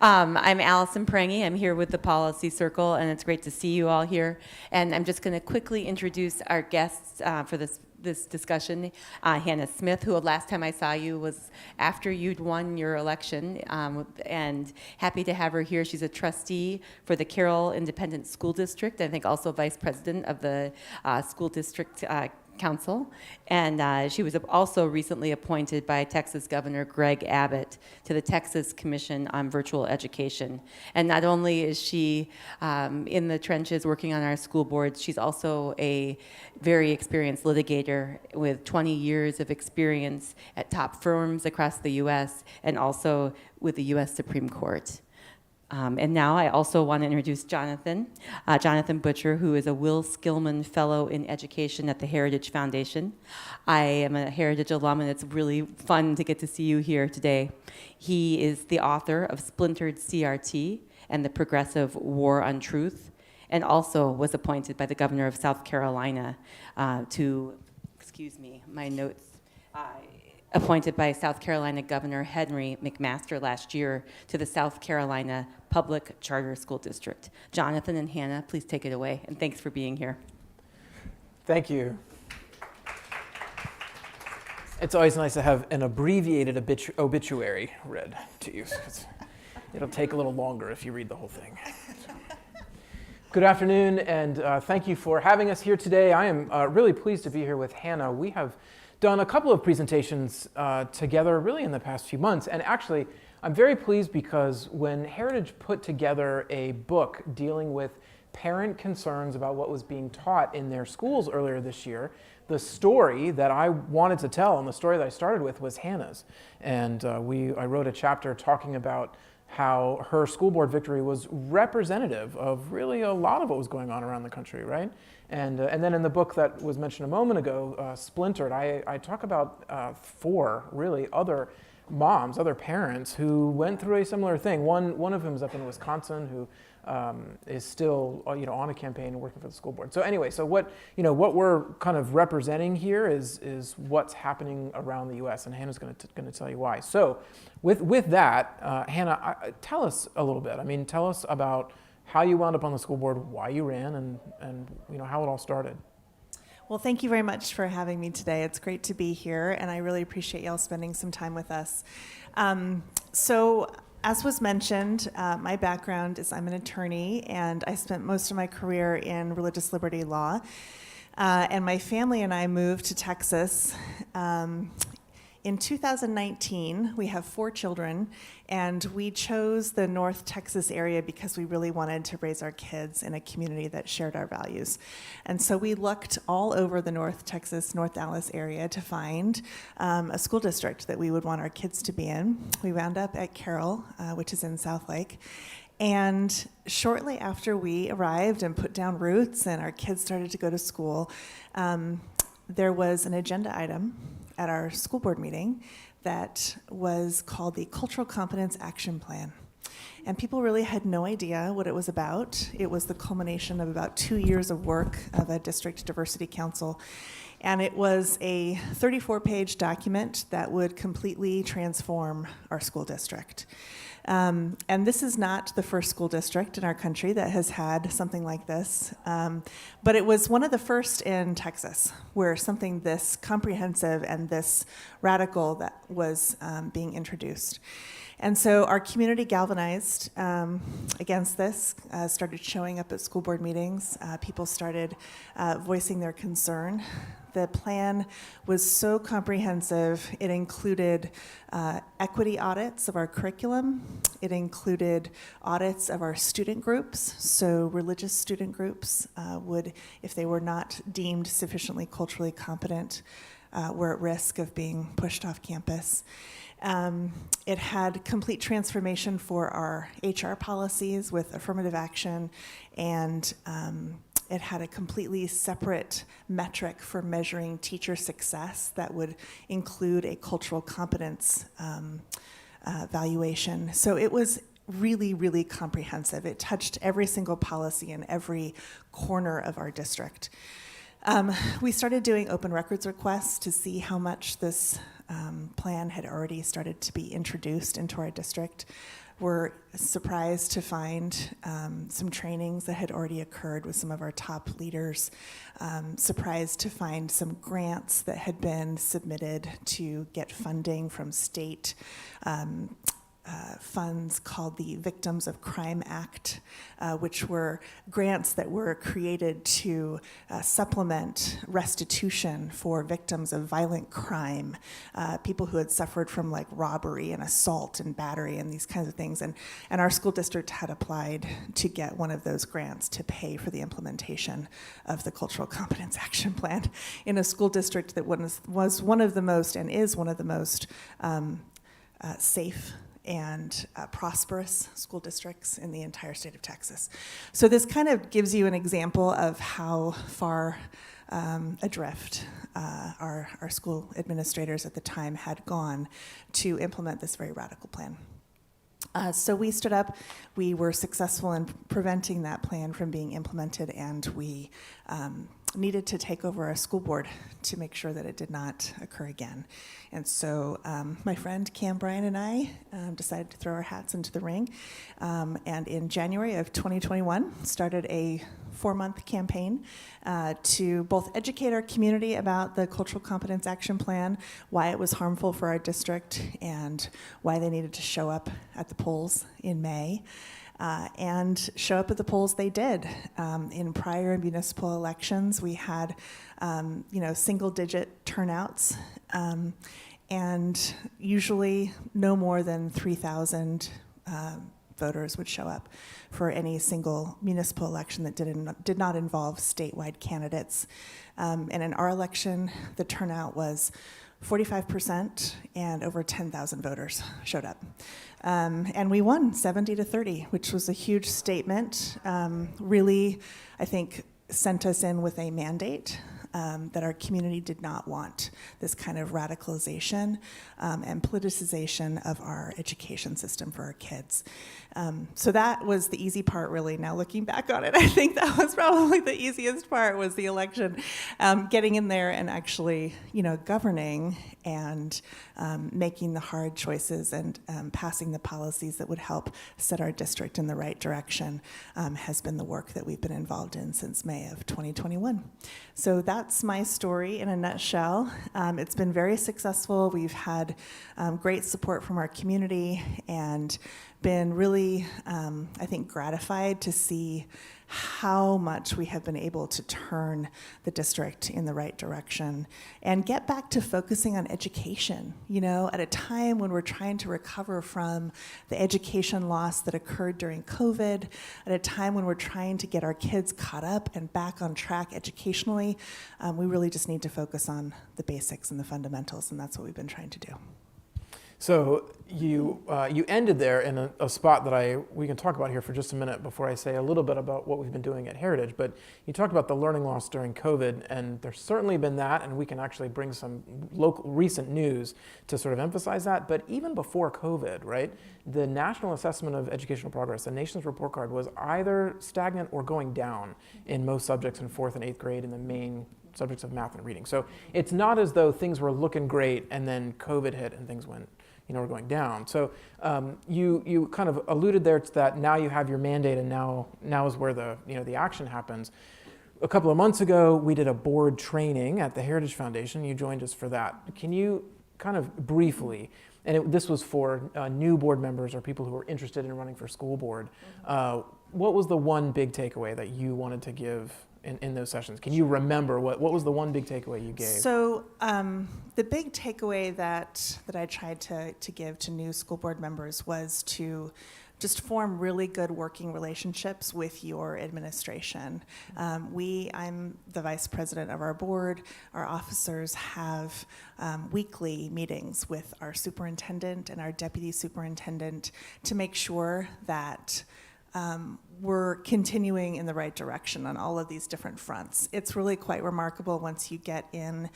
I'm Allison Prangy. I'm here with the Policy Circle, and it's great to see you all here. And I'm just going to quickly introduce our guests for this discussion. Hannah Smith, who last time I saw you was after you'd won your election, and happy to have her here. She's a trustee for the Carroll Independent School District, I think also vice president of the school district council, and she was also recently appointed by Texas Governor Greg Abbott to the Texas Commission on Virtual Education. And not only is she in the trenches working on our school boards, she's also a very experienced litigator with 20 years of experience at top firms across the U.S. and also with the U.S. Supreme Court. And now I also want to introduce Jonathan Butcher, who is a Will Skillman Fellow in Education at the Heritage Foundation. I am a Heritage alum, and it's really fun to get to see you here today. He is the author of Splintered CRT and the Progressive War on Truth, and also was appointed by the governor of South Carolina appointed by South Carolina Governor Henry McMaster last year to the South Carolina Public Charter School District. Jonathan and Hannah, please take it away, and thanks for being here. Thank you. It's always nice to have an abbreviated obituary read to you. It'll take a little longer if you read the whole thing. Good afternoon, and thank you for having us here today. I am really pleased to be here with Hannah. We have done a couple of presentations together really in the past few months, and actually I'm very pleased because when Heritage put together a book dealing with parent concerns about what was being taught in their schools earlier this year, the story that I wanted to tell and the story that I started with was Hannah's. And I wrote a chapter talking about how her school board victory was representative of really a lot of what was going on around the country, right? And then in the book that was mentioned a moment ago, Splintered, I talk about four really other moms, other parents who went through a similar thing. One of them is up in Wisconsin who is still on a campaign and working for the school board. So anyway, so what we're kind of representing here is what's happening around the U.S. and Hannah's going to tell you why. So with that, Hannah, tell us a little bit. I mean, tell us about how you wound up on the school board, why you ran, and how it all started. Well, thank you very much for having me today. It's great to be here, and I really appreciate y'all spending some time with us. So, as was mentioned, my background is I'm an attorney, and I spent most of my career in religious liberty law. And my family and I moved to Texas in 2019. We have 4 children, and we chose the North Texas area because we really wanted to raise our kids in a community that shared our values. And so we looked all over the North Texas, North Dallas area to find a school district that we would want our kids to be in. We wound up at Carroll, which is in Southlake. And shortly after we arrived and put down roots and our kids started to go to school, there was an agenda item at our school board meeting that was called the Cultural Competence Action Plan. And people really had no idea what it was about. It was the culmination of about 2 years of work of a district diversity council. And it was a 34-page document that would completely transform our school district. And this is not the first school district in our country that has had something like this, but it was one of the first in Texas where something this comprehensive and this radical that was being introduced. And so our community galvanized against this, started showing up at school board meetings. People started voicing their concern. The plan was so comprehensive. It included equity audits of our curriculum. It included audits of our student groups. So religious student groups would, if they were not deemed sufficiently culturally competent, were at risk of being pushed off campus. It had complete transformation for our HR policies with affirmative action, and it had a completely separate metric for measuring teacher success that would include a cultural competence valuation. So it was really, really comprehensive. It touched every single policy in every corner of our district. We started doing open records requests to see how much this plan had already started to be introduced into our district. were surprised to find some trainings that had already occurred with some of our top leaders, surprised to find some grants that had been submitted to get funding from state funds called the Victims of Crime Act, which were grants that were created to supplement restitution for victims of violent crime, people who had suffered from like robbery and assault and battery and these kinds of things. And our school district had applied to get one of those grants to pay for the implementation of the Cultural Competence Action Plan in a school district that was one of the most and is one of the most safe and prosperous school districts in the entire state of Texas. So this kind of gives you an example of how far adrift our school administrators at the time had gone to implement this very radical plan. So we stood up, we were successful in preventing that plan from being implemented, and we needed to take over a school board to make sure that it did not occur again. And so my friend Cam Bryan and I decided to throw our hats into the ring, and in January of 2021 started a 4-month campaign to both educate our community about the Cultural Competence Action Plan, why it was harmful for our district, and why they needed to show up at the polls in May. And show up at the polls they did. In prior municipal elections, we had, single-digit turnouts, and usually no more than 3,000 voters would show up for any single municipal election that did not involve statewide candidates. And in our election, the turnout was 45%, and over 10,000 voters showed up. And we won 70-30, which was a huge statement. Really, I think, sent us in with a mandate that our community did not want this kind of radicalization and politicization of our education system for our kids. So that was the easy part, really. Now looking back on it, I think that was probably the easiest part, was the election, getting in there and actually, governing and making the hard choices and passing the policies that would help set our district in the right direction has been the work that we've been involved in since May of 2021. So that's my story in a nutshell. It's been very successful. We've had great support from our community and been really, I think, gratified to see how much we have been able to turn the district in the right direction and get back to focusing on education, at a time when we're trying to recover from the education loss that occurred during COVID, at a time when we're trying to get our kids caught up and back on track educationally. We really just need to focus on the basics and the fundamentals, and that's what we've been trying to do. So you ended there in a spot that we can talk about here for just a minute before I say a little bit about what we've been doing at Heritage. But you talked about the learning loss during COVID, and there's certainly been that, and we can actually bring some local recent news to sort of emphasize that. But even before COVID, right, the National Assessment of Educational Progress, the nation's report card, was either stagnant or going down in most subjects in 4th and 8th grade in the main subjects of math and reading. So it's not as though things were looking great and then COVID hit and things went, we're going down. So you kind of alluded there to that. Now you have your mandate, and now is where the action happens. A couple of months ago, we did a board training at the Heritage Foundation. You joined us for that. Can you kind of briefly, and this was for new board members or people who are interested in running for school board, what was the one big takeaway that you wanted to give in those sessions? Can you remember what was the one big takeaway you gave? So the big takeaway that I tried to give to new school board members was to just form really good working relationships with your administration. I'm the vice president of our board. Our officers have weekly meetings with our superintendent and our deputy superintendent to make sure that we're continuing in the right direction on all of these different fronts. It's really quite remarkable once you get in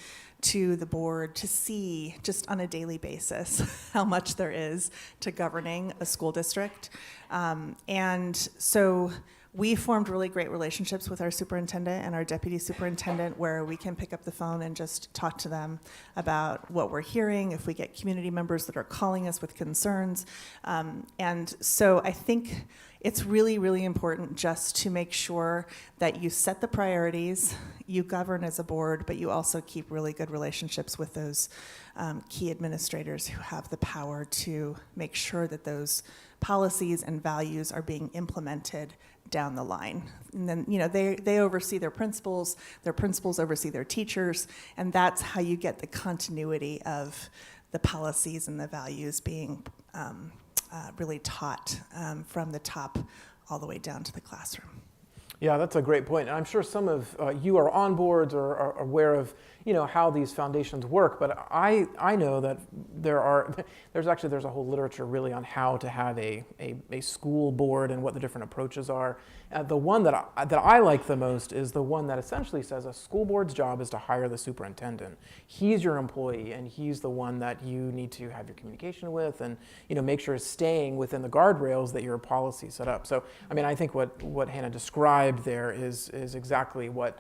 to the board to see just on a daily basis how much there is to governing a school district. And so We formed really great relationships with our superintendent and our deputy superintendent, where we can pick up the phone and just talk to them about what we're hearing, if we get community members that are calling us with concerns. And so I think it's really, really important just to make sure that you set the priorities, you govern as a board, but you also keep really good relationships with those key administrators who have the power to make sure that those policies and values are being implemented down the line. And then, they oversee their principals oversee their teachers, and that's how you get the continuity of the policies and the values being really taught from the top all the way down to the classroom. Yeah, that's a great point. And I'm sure some of you are on boards or are aware of, how these foundations work. But I know that there's a whole literature really on how to have a school board and what the different approaches are. The one that I like the most is the one that essentially says a school board's job is to hire the superintendent. He's your employee, and he's the one that you need to have your communication with, and make sure is staying within the guardrails that your policy set up. So, I think what Hannah described there is exactly what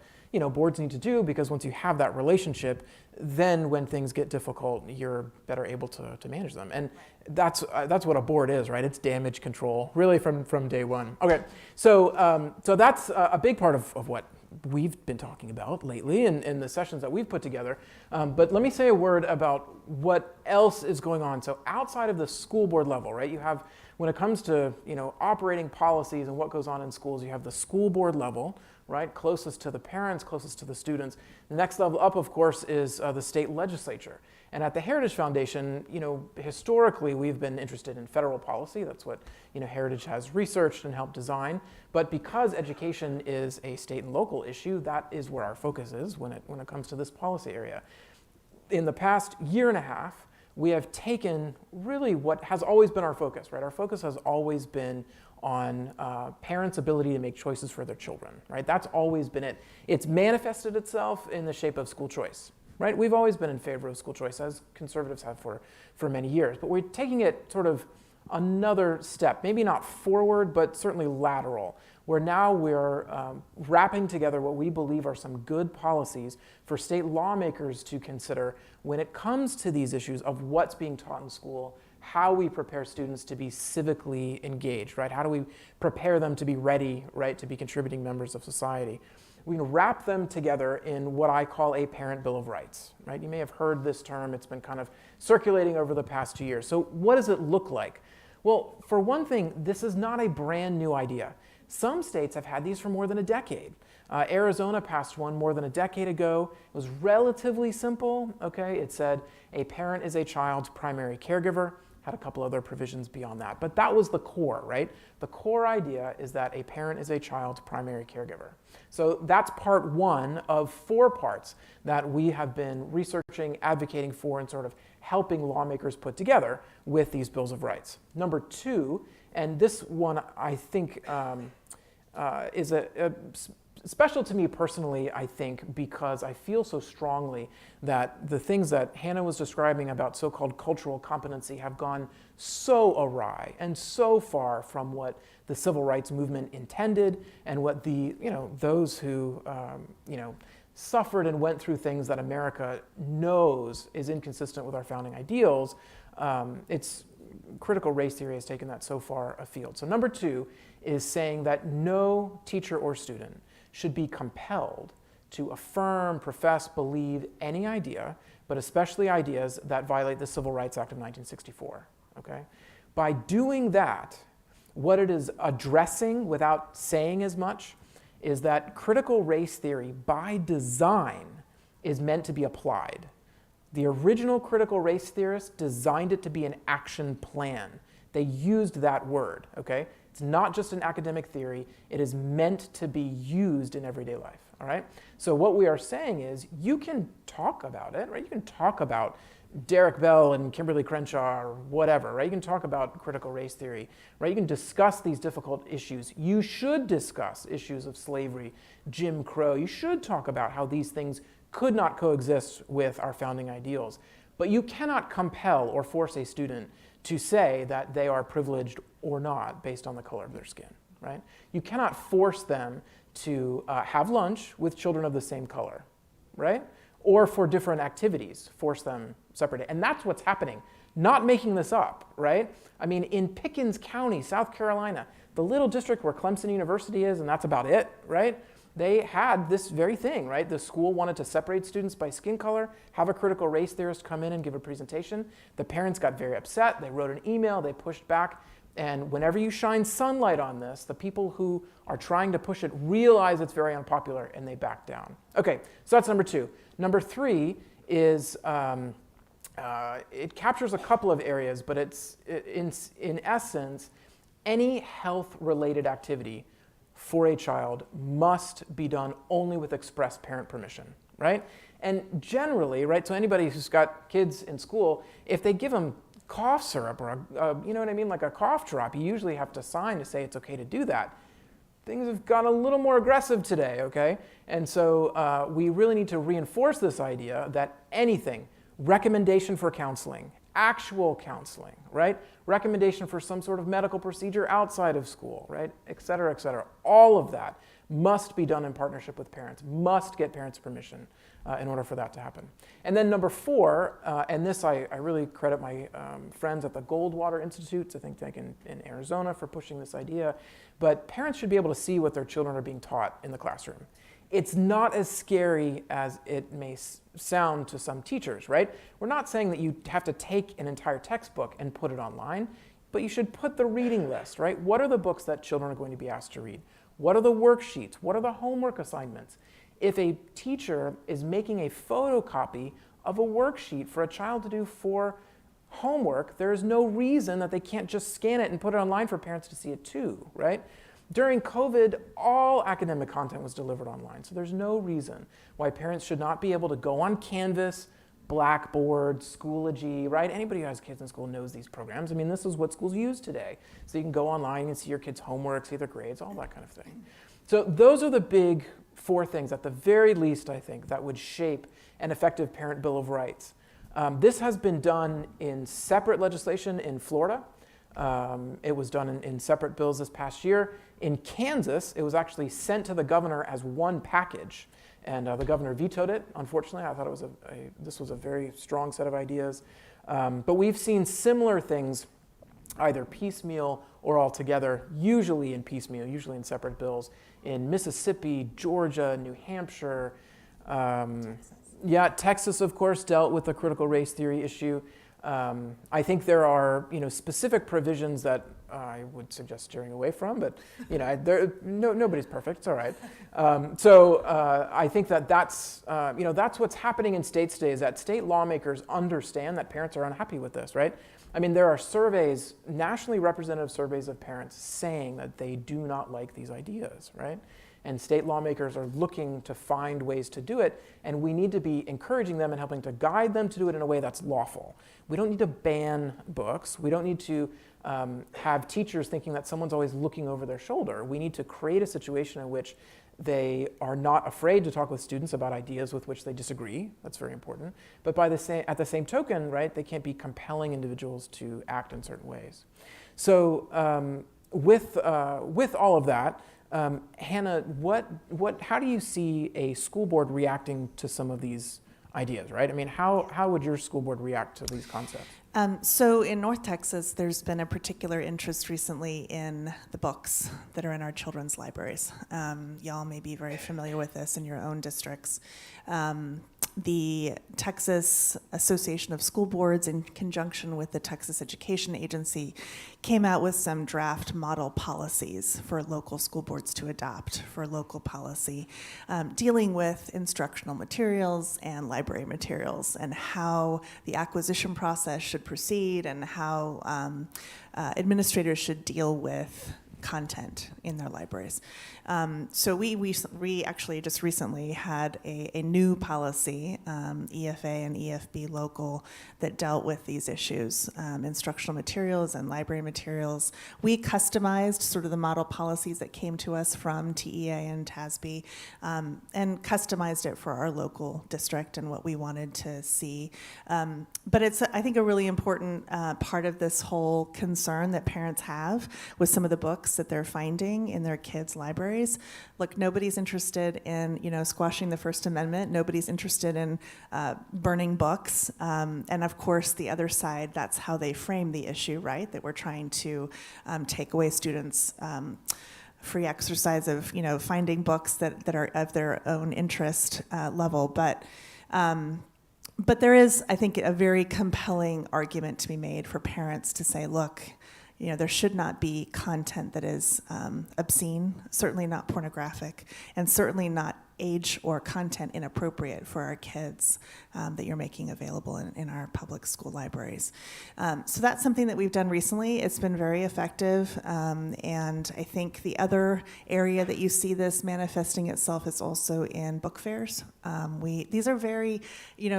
boards need to do, because once you have that relationship, then when things get difficult, you're better able to manage them. And that's what a board is, right? It's damage control, really from day one. Okay, so that's a big part of what we've been talking about lately in the sessions that we've put together. But let me say a word about what else is going on. So outside of the school board level, right, you have, when it comes to operating policies and what goes on in schools, you have the school board level, right, closest to the parents, closest to the students. The next level up, of course, is the state legislature. And at the Heritage Foundation, historically we've been interested in federal policy. That's what Heritage has researched and helped design. But because education is a state and local issue, that is where our focus is when it comes to this policy area. In the past year and a half, we have taken really what has always been our focus, right? Our focus has always been on parents' ability to make choices for their children, right? That's always been it. It's manifested itself in the shape of school choice, right? We've always been in favor of school choice, as conservatives have for many years, but we're taking it sort of another step, maybe not forward, but certainly lateral, where now we're wrapping together what we believe are some good policies for state lawmakers to consider when it comes to these issues of what's being taught in school, how we prepare students to be civically engaged, right? How do we prepare them to be ready, right, to be contributing members of society? We can wrap them together in what I call a Parent Bill of Rights, right? You may have heard this term. It's been kind of circulating over the past 2 years. So what does it look like? Well, for one thing, this is not a brand new idea. Some states have had these for more than a decade. Arizona passed one more than a decade ago. It was relatively simple, okay? It said a parent is a child's primary caregiver. Had a couple other provisions beyond that, but that was the core, right? The core idea is that a parent is a child's primary caregiver. So that's part one of 4 parts that we have been researching, advocating for, and sort of helping lawmakers put together with these bills of rights. Number 2, and this one I think is special to me personally, I think, because I feel so strongly that the things that Hannah was describing about so-called cultural competency have gone so awry and so far from what the civil rights movement intended and what those who suffered and went through things that America knows is inconsistent with our founding ideals. It's critical race theory has taken that so far afield. So number 2 is saying that no teacher or student should be compelled to affirm, profess, believe any idea, but especially ideas that violate the Civil Rights Act of 1964, okay? By doing that, what it is addressing without saying as much is that critical race theory by design is meant to be applied. The original critical race theorists designed it to be an action plan. They used that word, okay? It's not just an academic theory. It is meant to be used in everyday life, all right? So what we are saying is you can talk about it, right? You can talk about Derek Bell and Kimberly Crenshaw or whatever, right? You can talk about critical race theory, right? You can discuss these difficult issues. You should discuss issues of slavery, Jim Crow. You should talk about how these things could not coexist with our founding ideals. But you cannot compel or force a student to say that they are privileged or not based on the color of their skin, right? You cannot force them to have lunch with children of the same color, right? Or for different activities, force them separate. And that's what's happening. Not making this up, right? I mean, in Pickens County, South Carolina, the little district where Clemson University is, and that's about it, right? They had this very thing, right? The school wanted to separate students by skin color, have a critical race theorist come in and give a presentation. The parents got very upset. They wrote an email. They pushed back. And whenever you shine sunlight on this, the people who are trying to push it realize it's very unpopular and they back down. Okay, so that's number 2. Number 3 is it captures a couple of areas, but it's in essence, any health-related activity for a child must be done only with express parent permission, right? And generally, right, so anybody who's got kids in school, if they give them cough syrup or you know what I mean, like a cough drop, you usually have to sign to say it's okay to do that. Things have gotten a little more aggressive today, okay? And so we really need to reinforce this idea that anything, recommendation for counseling, actual counseling, right? Recommendation for some sort of medical procedure outside of school, right? Et cetera, all of that must be done in partnership with parents, must get parents' permission in order for that to happen. And then number 4, and this I really credit my friends at the Goldwater Institute, I think in Arizona, for pushing this idea, but parents should be able to see what their children are being taught in the classroom. It's not as scary as it may sound to some teachers, right? We're not saying that you have to take an entire textbook and put it online, but you should put the reading list, right? What are the books that children are going to be asked to read? What are the worksheets? What are the homework assignments? If a teacher is making a photocopy of a worksheet for a child to do for homework, there is no reason that they can't just scan it and put it online for parents to see it too, right? During COVID, all academic content was delivered online, so there's no reason why parents should not be able to go on Canvas, Blackboard, Schoology, right? Anybody who has kids in school knows these programs. I mean, this is what schools use today. So you can go online and see your kids' homework, see their grades, all that kind of thing. So those are the big 4 things, at the very least, I think, that would shape an effective Parent Bill of Rights. This has been done in separate legislation in Florida. It was done in separate bills this past year. In Kansas, it was actually sent to the governor as one package, and the governor vetoed it. Unfortunately, I thought this was a very strong set of ideas. But we've seen similar things, either piecemeal or all together, usually in piecemeal, usually in separate bills, in Mississippi, Georgia, New Hampshire. Texas, of course, dealt with the critical race theory issue. I think there are, specific provisions that I would suggest steering away from, but nobody's perfect. It's all right. I think that's what's happening in states today, is that state lawmakers understand that parents are unhappy with this, right? I mean, there are surveys, nationally representative surveys of parents saying that they do not like these ideas, right? And state lawmakers are looking to find ways to do it, and we need to be encouraging them and helping to guide them to do it in a way that's lawful. We don't need to ban books. We don't need to have teachers thinking that someone's always looking over their shoulder. We need to create a situation in which they are not afraid to talk with students about ideas with which they disagree. That's very important. But at the same token, right, they can't be compelling individuals to act in certain ways. So with all of that, Hannah, how do you see a school board reacting to some of these ideas, right? I mean, how would your school board react to these concepts? So in North Texas, there's been a particular interest recently in the books that are in our children's libraries. Y'all may be very familiar with this in your own districts. The Texas Association of School Boards, in conjunction with the Texas Education Agency, came out with some draft model policies for local school boards to adopt for local policy, dealing with instructional materials and library materials and how the acquisition process should proceed and how administrators should deal with content in their libraries. So we actually just recently had a new policy, EFA and EFB local, that dealt with these issues, instructional materials and library materials. We customized sort of the model policies that came to us from TEA and TASB, and customized it for our local district and what we wanted to see. But it's, I think, a really important part of this whole concern that parents have with some of the books that they're finding in their kids' libraries. Look, nobody's interested in, squashing the First Amendment. Nobody's interested in burning books. And of course, the other side, that's how they frame the issue, right? That we're trying to take away students' free exercise of, finding books that are of their own interest level. But there is, I think, a very compelling argument to be made for parents to say, look, there should not be content that is obscene, certainly not pornographic, and certainly not age or content inappropriate for our kids that you're making available in our public school libraries. So that's something that we've done recently. It's been very effective, and I think the other area that you see this manifesting itself is also in book fairs. These are very,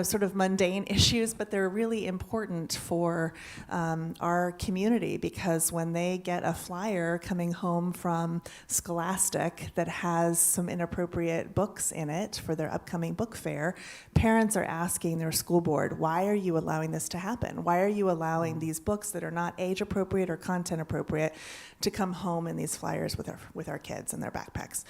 sort of mundane issues, but they're really important for our community, because when they get a flyer coming home from Scholastic that has some inappropriate books in it for their upcoming book fair, parents are asking their school board, why are you allowing this to happen? Why are you allowing these books that are not age appropriate or content appropriate to come home in these flyers with our kids in their backpacks?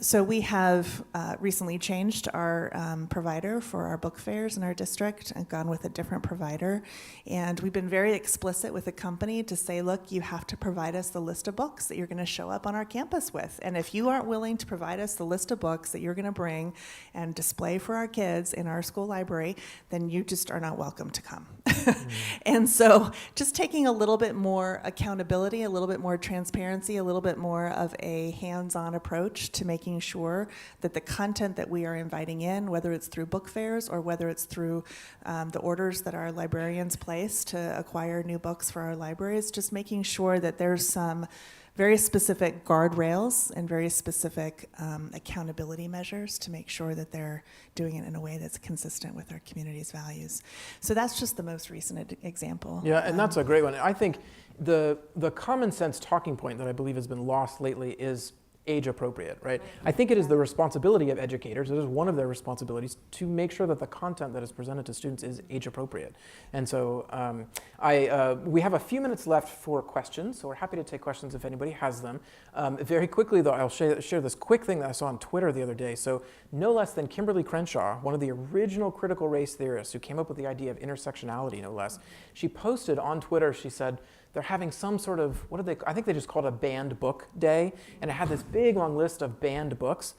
So we have recently changed our provider for our book fairs in our district and gone with a different provider. And we've been very explicit with the company to say, look, you have to provide us the list of books that you're going to show up on our campus with. And if you aren't willing to provide us the list of books that you're going to bring and display for our kids in our school library, then you just are not welcome to come. And so just taking a little bit more accountability, a little bit more transparency, a little bit more of a hands-on approach to making sure that the content that we are inviting in, whether it's through book fairs or whether it's through the orders that our librarians place to acquire new books for our libraries, just making sure that there's some very specific guardrails and very specific accountability measures to make sure that they're doing it in a way that's consistent with our community's values. So that's just the most recent example. Yeah, and that's a great one. I think the common sense talking point that I believe has been lost lately is age appropriate, right? I think it is the responsibility of educators, it is one of their responsibilities, to make sure that the content that is presented to students is age appropriate. And so we have a few minutes left for questions, so we're happy to take questions if anybody has them. Very quickly though, I'll share this quick thing that I saw on Twitter the other day. So no less than Kimberly Crenshaw, one of the original critical race theorists who came up with the idea of intersectionality, no less, she posted on Twitter, she said, they're having some sort of, I think they just called it a banned book day, and it had this big long list of banned books.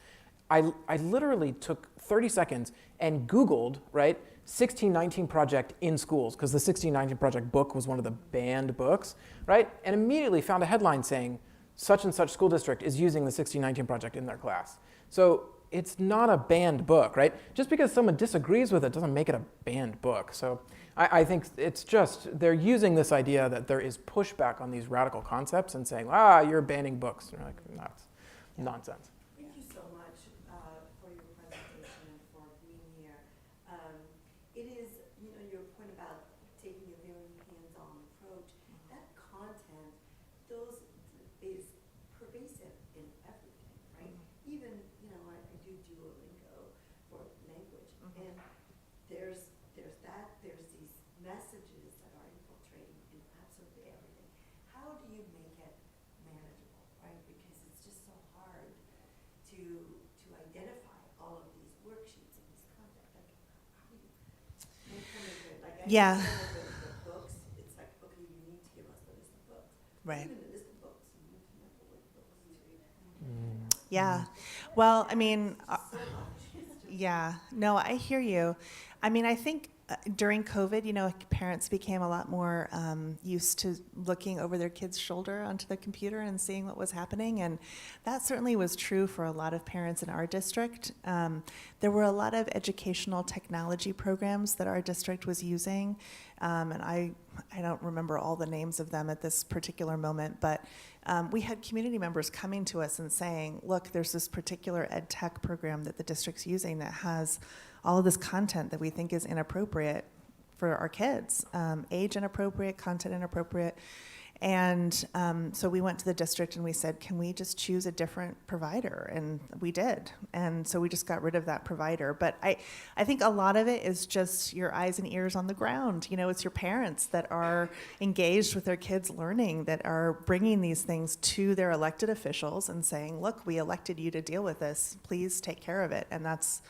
I literally took 30 seconds and Googled, right, 1619 Project in schools, because the 1619 Project book was one of the banned books, right, and immediately found a headline saying, such and such school district is using the 1619 Project in their class. So it's not a banned book, right? Just because someone disagrees with it doesn't make it a banned book. So I think it's just, they're using this idea that there is pushback on these radical concepts and saying, you're banning books. And you're like, that's nonsense. Thank you so much for your presentation and for being here. It is, your point about taking a very hands-on approach. That content, is pervasive in everything, right? Even, I do Duolingo for language, and there's these messages that are infiltrating in absolutely everything. How do you make it manageable, right? Because it's just so hard to identify all of these worksheets and this content. Like, how do you make some of it? Like, Yeah. The books, it's like, okay, you need to give us the list of books. Right. Even the list of books, you need to remember what books to read. Yeah. Well, I mean, So much. yeah, no, I hear you. I mean, I think during COVID, parents became a lot more used to looking over their kids' shoulder onto the computer and seeing what was happening. And that certainly was true for a lot of parents in our district. There were a lot of educational technology programs that our district was using. And I don't remember all the names of them at this particular moment, but we had community members coming to us and saying, look, there's this particular ed tech program that the district's using that has all of this content that we think is inappropriate for our kids, age inappropriate, content inappropriate. And so we went to the district and we said, can we just choose a different provider? And we did. And so we just got rid of that provider. But I think a lot of it is just your eyes and ears on the ground. You know, it's your parents that are engaged with their kids learning, that are bringing these things to their elected officials and saying, look, we elected you to deal with this. Please take care of it. And that's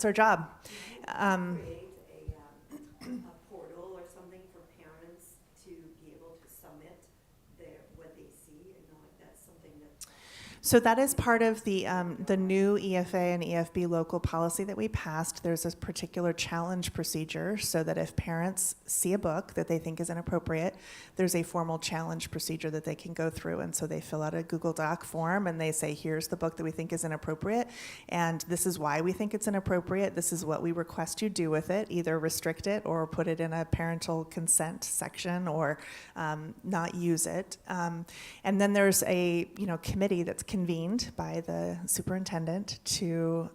our job. Create a portal or something for parents to be able to submit what they see, that's something that. So that is part of the new EFA and EFB local policy that we passed. There's this particular challenge procedure so that if parents see a book that they think is inappropriate, there's a formal challenge procedure that they can go through. And so they fill out a Google Doc form and they say, here's the book that we think is inappropriate, and this is why we think it's inappropriate. This is what we request you do with it, either restrict it or put it in a parental consent section or not use it. And then there's a committee that's convened by the superintendent to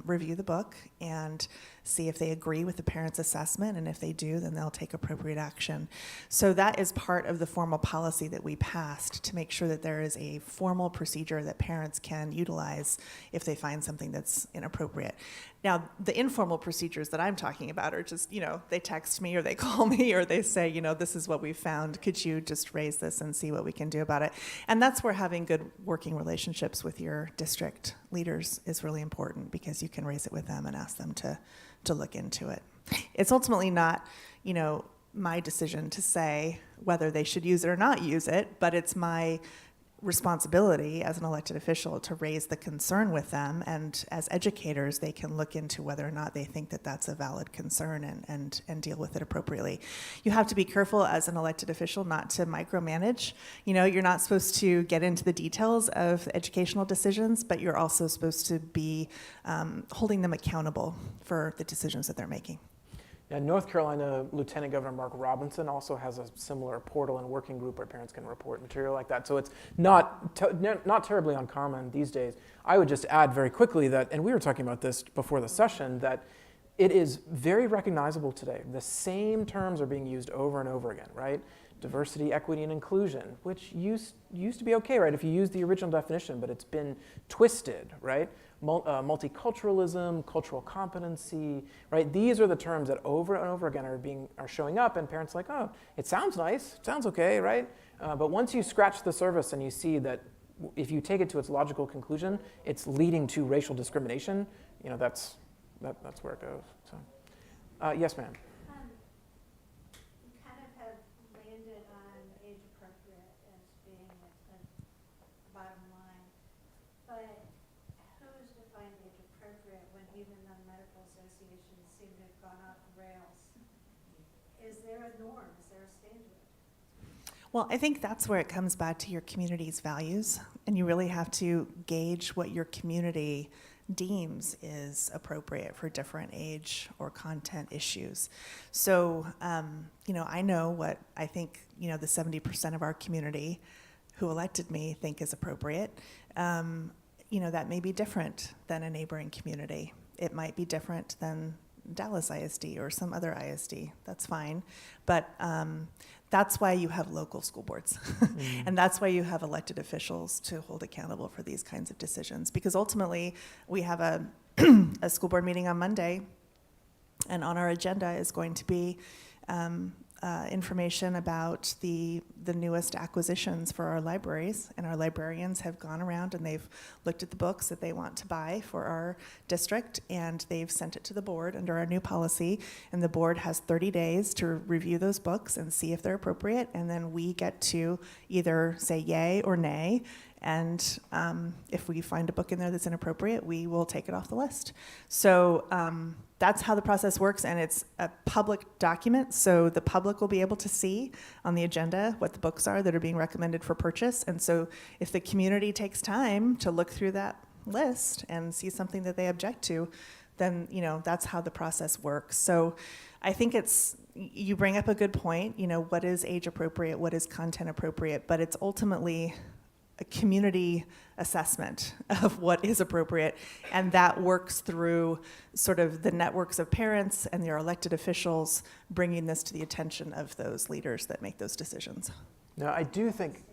review the book and see if they agree with the parent's assessment, and if they do, then they'll take appropriate action. So that is part of the formal policy that we passed to make sure that there is a formal procedure that parents can utilize if they find something that's inappropriate. Now, the informal procedures that I'm talking about are just, they text me or they call me or they say, this is what we found. Could you just raise this and see what we can do about it? And that's where having good working relationships with your district leaders is really important, because you can raise it with them and ask them to look into it. It's ultimately not, my decision to say whether they should use it or not use it, but it's my responsibility as an elected official to raise the concern with them, and as educators they can look into whether or not they think that that's a valid concern and deal with it appropriately. You have to be careful as an elected official not to micromanage. You're not supposed to get into the details of educational decisions, but you're also supposed to be holding them accountable for the decisions that they're making. Yeah, North Carolina Lieutenant Governor Mark Robinson also has a similar portal and working group where parents can report material like that. So it's not terribly uncommon these days. I would just add very quickly that, and we were talking about this before the session, that it is very recognizable today. The same terms are being used over and over again, right? Diversity, equity, and inclusion, which used to be okay, right, if you use the original definition, but it's been twisted, right? Multiculturalism, cultural competency, right? These are the terms that over and over again are showing up, and parents are like, oh, it sounds nice, it sounds okay, right? But once you scratch the surface and you see that if you take it to its logical conclusion, it's leading to racial discrimination, that's where it goes. So, yes, ma'am. You kind of have landed on age appropriate as being a bottom line, but who's defined age appropriate when even the medical associations seem to have gone off the rails? Is there a norm? Is there a standard? Well, I think that's where it comes back to your community's values, and you really have to gauge what your community deems is appropriate for different age or content issues. So, I know what I think, the 70% of our community who elected me think is appropriate. That may be different than a neighboring community. It might be different than Dallas ISD or some other ISD. That's fine. But that's why you have local school boards. And that's why you have elected officials to hold accountable for these kinds of decisions. Because ultimately, we have a school board meeting on Monday, and on our agenda is going to be information about the newest acquisitions for our libraries, and our librarians have gone around and they've looked at the books that they want to buy for our district, and they've sent it to the board under our new policy, and the board has 30 days to review those books and see if they're appropriate, and then we get to either say yay or nay, and if we find a book in there that's inappropriate, we will take it off the list. So that's how the process works, and it's a public document, so the public will be able to see on the agenda what the books are that are being recommended for purchase. And so if the community takes time to look through that list and see something that they object to, then that's how the process works. So I think you bring up a good point, what is age appropriate, what is content appropriate, but it's ultimately a community assessment of what is appropriate, and that works through sort of the networks of parents and their elected officials bringing this to the attention of those leaders that make those decisions. Now, I do think,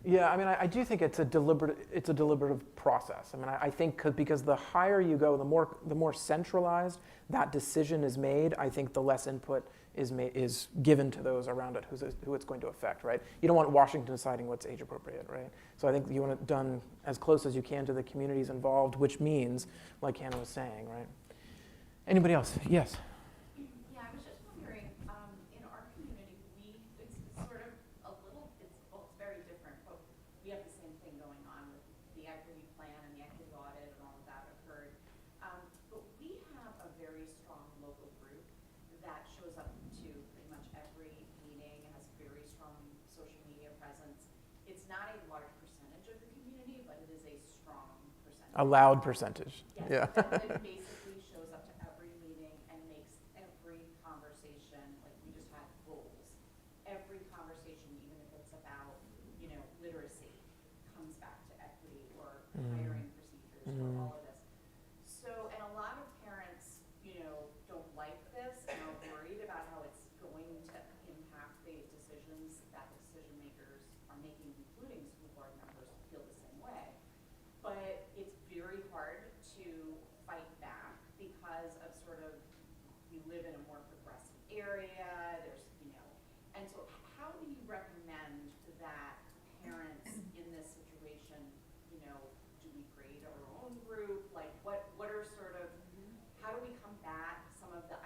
yeah, I mean, I do think it's a deliberative process. I mean, I think because the higher you go, the more centralized that decision is made, I think the less input is given to those around it who it's going to affect, right? You don't want Washington deciding what's age appropriate, right? So I think you want it done as close as you can to the communities involved, which means, like Hannah was saying, right? Anybody else? Yes. Yeah, I was just wondering, in our community, it's sort of a little, it's very different, but we have the same thing going on with the equity plan and the equity audit and all of that occurred. But we have a very strong local group that shows up to pretty much every meeting, has very strong social media presence. It's not a large percentage of the community, but it is a strong percentage. A loud percentage. Yes, Yeah. that basically shows up to every meeting and makes every conversation, like we just had goals. Every conversation, even if it's about, literacy, comes back to equity or hiring procedures or all of this. So, and a lot of parents, don't like this and are worried about how it's going to impact the decisions that the decision makers are making, including school board members feel the same way. But it's very hard to fight back because of sort of, we live in a more progressive area, there's, and so how do you recommend that parents in this situation, do we create our own group? Like what are sort of, how do we combat some of the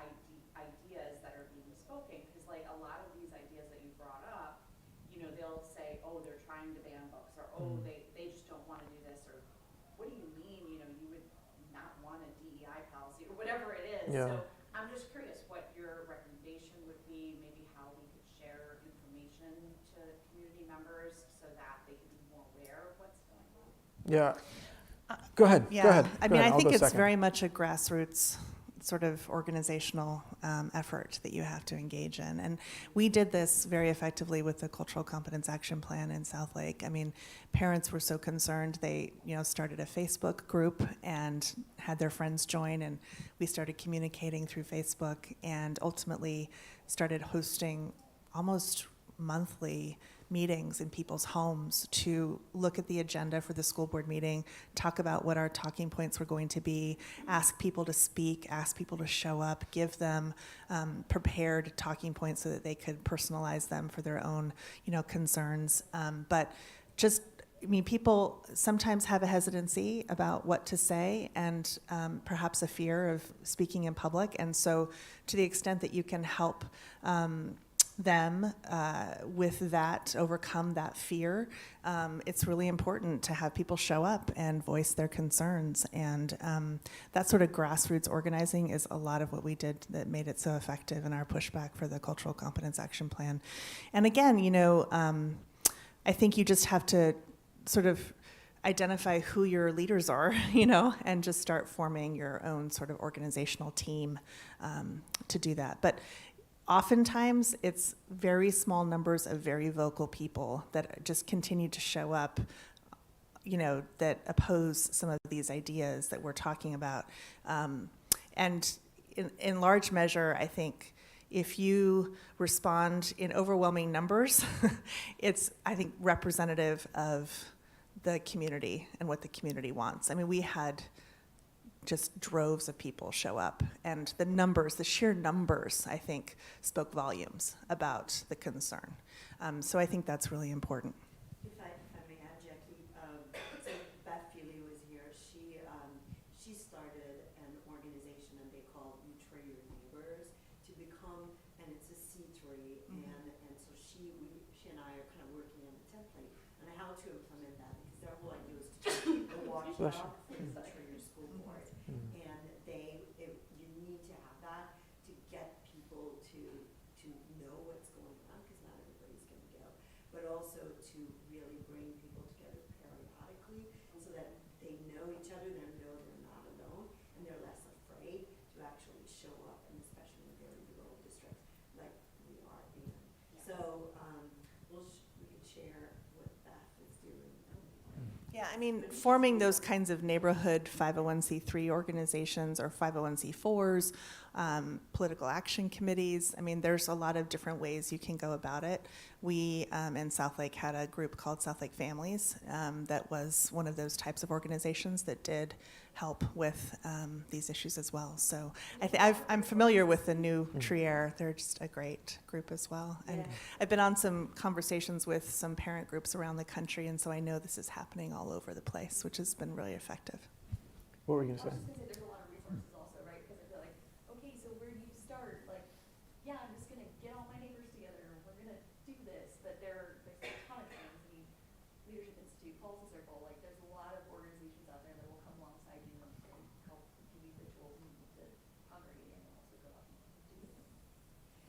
ideas that are being spoken? Because like a lot of these ideas that you brought up, they'll say, oh, they're trying to ban books, or oh, they just don't want to do this, or what do you mean, you would not want a DEI policy, or whatever it is. Yeah. So I'm just curious what your recommendation would be, maybe how we could share information to community members so that they can be more aware of what's going on. Yeah. Go ahead. Yeah, Go ahead. I Go mean, ahead. I I'll think go it's second. very much a grassroots sort of organizational effort that you have to engage in. And we did this very effectively with the Cultural Competence Action Plan in South Lake. I mean, parents were so concerned, they started a Facebook group and had their friends join, and we started communicating through Facebook and ultimately started hosting almost monthly meetings in people's homes to look at the agenda for the school board meeting, talk about what our talking points were going to be, ask people to speak, ask people to show up, give them prepared talking points so that they could personalize them for their own, concerns. But just, people sometimes have a hesitancy about what to say and perhaps a fear of speaking in public. And so to the extent that you can help them with that, overcome that fear, it's really important to have people show up and voice their concerns. And that sort of grassroots organizing is a lot of what we did that made it so effective in our pushback for the Cultural Competence Action Plan. And again, I think you just have to sort of identify who your leaders are, and just start forming your own sort of organizational team to do that. But oftentimes, it's very small numbers of very vocal people that just continue to show up, that oppose some of these ideas that we're talking about. And in large measure, I think if you respond in overwhelming numbers, it's, I think, representative of the community and what the community wants. I mean, we had just droves of people show up, and the numbers, the sheer numbers, I think, spoke volumes about the concern. So I think that's really important. If I may add, Jackie, so Beth Feely was here. She started an organization and they call You Tray Your Neighbors to become, and it's a C3, and so she and I are kind of working on the template on how to implement that, because their whole idea was to take the watchdog for the Trader School Board. And you need to have that to get people to know what's going on, because not everybody's going to go, but also to really bring people together periodically so that they know each other, they know they're not alone, and they're less afraid to actually show up, and especially in very rural districts like we are in. So we can share what Beth is doing. Yeah, I mean, forming those kinds of neighborhood 501c3 organizations or 501c4s, political action committees, I mean, there's a lot of different ways you can go about it. We in Southlake had a group called Southlake Families that was one of those types of organizations that did help with these issues as well. So I'm familiar with the new Trier. They're just a great group as well. And I've been on some conversations with some parent groups around the country, and so I know this is happening all over the place, which has been really effective. What were you going to say? I was just gonna say, there's a lot of resources also, right? Because I feel like, okay, so where do you start? Like, yeah, I'm just gonna get all my neighbors together, and we're gonna do this, but there's a ton of things. I mean, Leadership Institute, Policy Circle, like, there's a lot of organizations out there that will come alongside you and help give you the tools you need to congregate in and also go out and do it.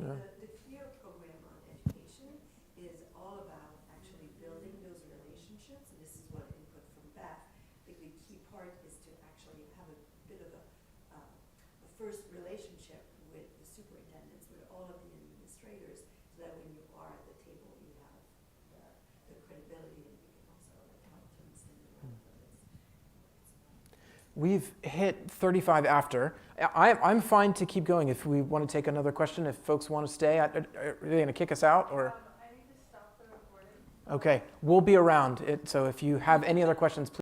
Yeah. The CLEAR program on education is all about actually building those relationships, and this is one input from Beth. I think the key part is to actually have a bit of a first relationship with the superintendents, with all of the administrators, so that when you are at the table, you have the credibility, and you can also like help to instill We've hit 35 after. I'm fine to keep going if we want to take another question, if folks want to stay. Are they going to kick us out? Or? I need to stop the recording. Okay, we'll be around. So if you have any other questions, please.